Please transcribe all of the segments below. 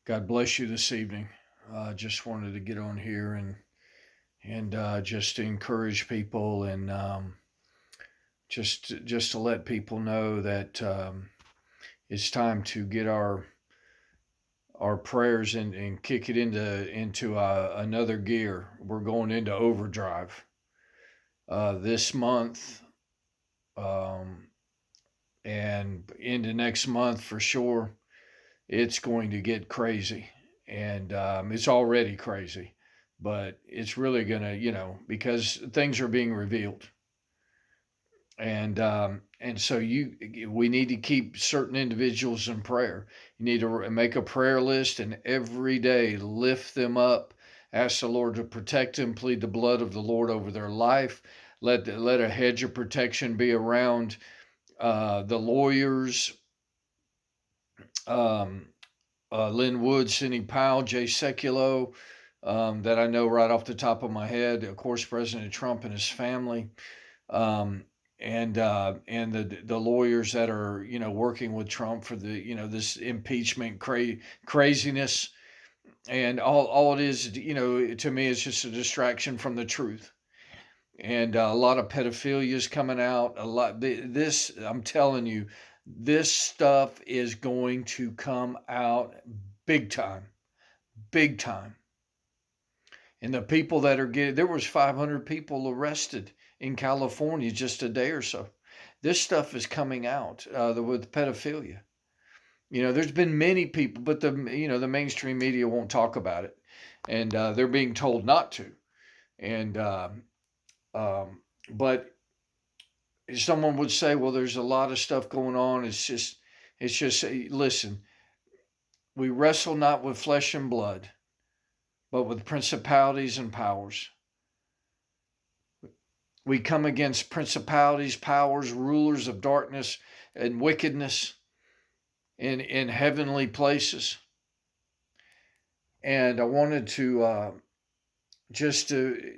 God bless you this evening. Just wanted to get on here and just to encourage people and just to let people know that it's time to get our prayers and kick it into another gear. We're going into overdrive this month um, and into next month for sure. It's going to get crazy, and it's already crazy, but it's really gonna, because things are being revealed, and so we need to keep certain individuals in prayer. You need to make a prayer list, and every day lift them up. Ask the Lord to protect them. Plead the blood of the Lord over their life. Let a hedge of protection be around the lawyers. Um, Lynn Wood, Sidney Powell, Jay Sekulow, that I know right off the top of my head. Of course, President Trump and his family, um, and the lawyers that are working with Trump for the this impeachment craziness, and all it is, to me, it's just a distraction from the truth. And a lot of pedophilia is coming out. A lot. This, I'm telling you, this stuff is going to come out big time, big time. And the people that are getting, there was 500 people arrested in California just a day or so. This stuff is coming out with pedophilia. There's been many people, but the mainstream media won't talk about it, and they're being told not to. And um, but someone would say, well, there's a lot of stuff going on. It's just. Listen, we wrestle not with flesh and blood, but with principalities and powers. We come against principalities, powers, rulers of darkness and wickedness in heavenly places. And I wanted to just to,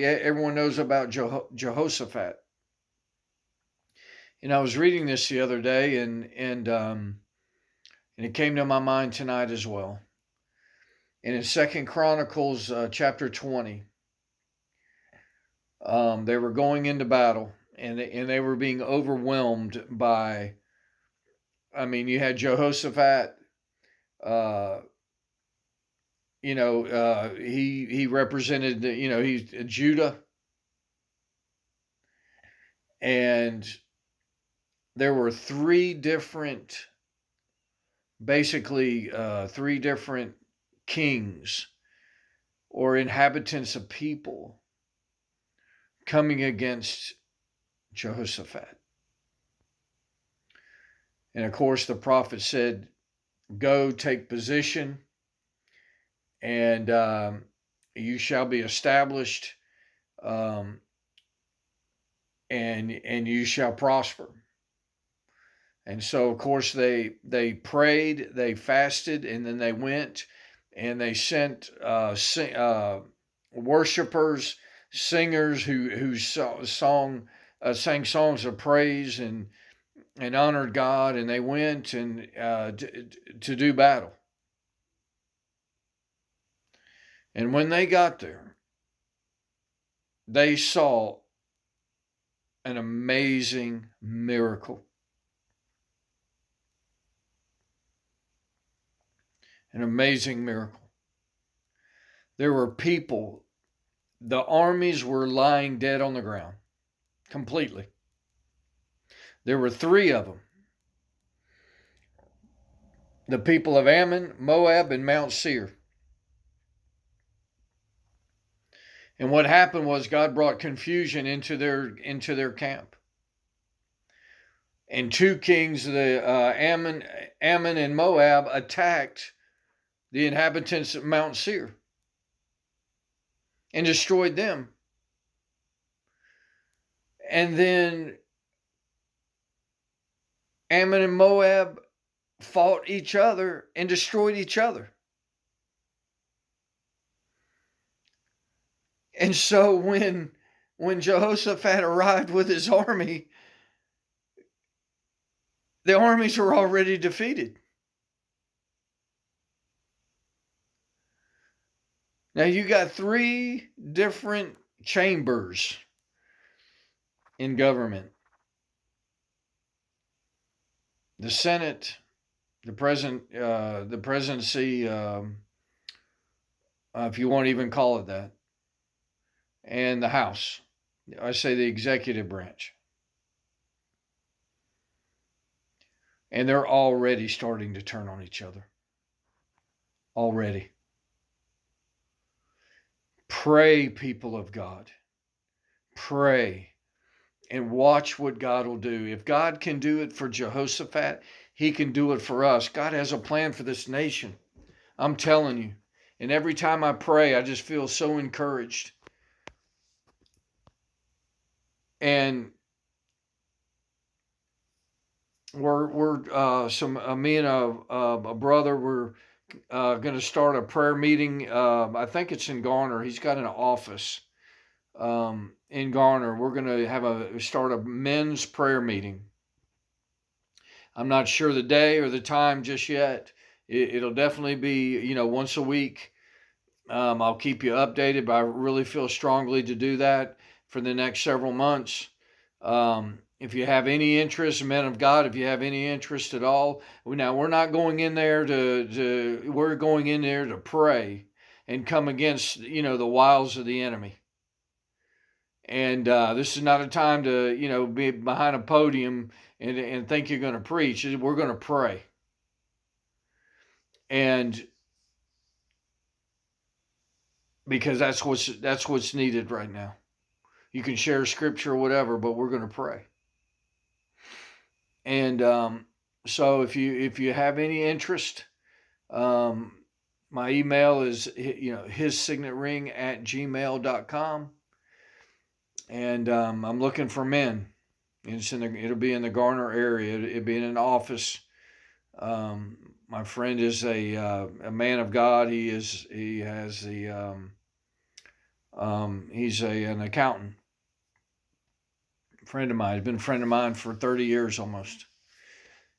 everyone knows about Jehoshaphat. And I was reading this the other day, and it came to my mind tonight as well. And in Second Chronicles chapter 20, they were going into battle, and they were being overwhelmed by. I mean, you had Jehoshaphat. Uh, he represented. He's Judah, and there were three different kings or inhabitants of people coming against Jehoshaphat. And of course, the prophet said, go take position, and you shall be established, um, and you shall prosper. And so, of course, they prayed, they fasted, and then they went and they sent worshipers, singers who sang songs of praise and honored God, and they went and to do battle. And when they got there, they saw an amazing miracle. An amazing miracle. There were people, the armies were lying dead on the ground completely. There were three of them: the people of Ammon, Moab, and Mount Seir. And what happened was God brought confusion into their camp. And two kings, the Ammon and Moab, attacked the inhabitants of Mount Seir and destroyed them. And then Ammon and Moab fought each other and destroyed each other. And so when Jehoshaphat arrived with his army, the armies were already defeated. Now you got three different chambers in government: the Senate, the presidency, if you want to even call it that, and the House. I say the executive branch, and they're already starting to turn on each other. Already. Pray, people of God. Pray and watch what God will do. If God can do it for Jehoshaphat, he can do it for us. God has a plan for this nation. I'm telling you. And every time I pray, I just feel so encouraged. And me and a brother, we're going to start a prayer meeting. I think it's in Garner. He's got an office in Garner. We're going to start a men's prayer meeting. I'm not sure the day or the time just yet. It'll definitely be, once a week. I'll keep you updated, but I really feel strongly to do that for the next several months. If you have any interest, men of God, if you have any interest at all, now we're not going in there we're going in there to pray and come against, the wiles of the enemy. And this is not a time to, be behind a podium and think you're going to preach. We're going to pray. And because that's what's needed right now. You can share scripture or whatever, but we're going to pray. And so if you have any interest, my email is hissignatering@gmail.com. And I'm looking for men. It'll be in the Garner area. It'll be in an office. My friend is a man of God. He's an accountant. Friend of mine. He's been a friend of mine for 30 years almost.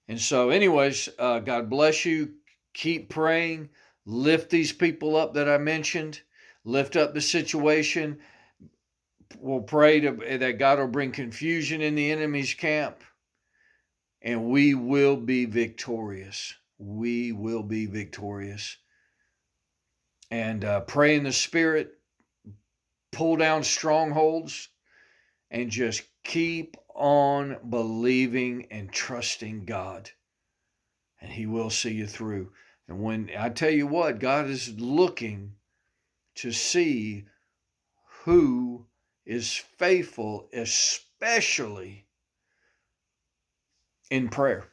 And so, anyways, God bless you. Keep praying. Lift these people up that I mentioned. Lift up the situation. We'll pray that God will bring confusion in the enemy's camp. And we will be victorious. We will be victorious. And pray in the Spirit. Pull down strongholds. And just keep on believing and trusting God. And He will see you through. And when I tell you what, God is looking to see who is faithful, especially in prayer.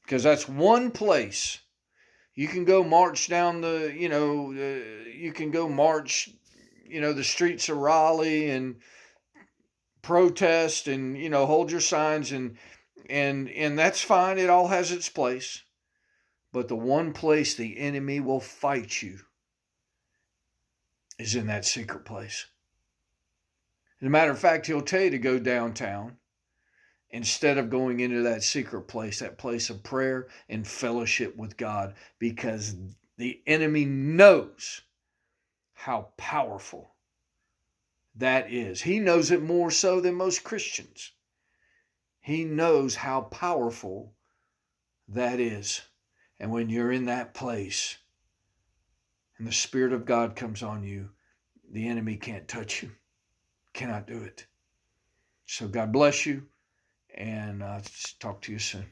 Because that's one place you can go march down you can go march, the streets of Raleigh and protest and, hold your signs and that's fine. It all has its place. But the one place the enemy will fight you is in that secret place. As a matter of fact, he'll tell you to go downtown instead of going into that secret place, that place of prayer and fellowship with God, because the enemy knows how powerful that is. He knows it more so than most Christians. He knows how powerful that is. And when you're in that place and the Spirit of God comes on you, the enemy can't touch you, cannot do it. So God bless you, and talk to you soon.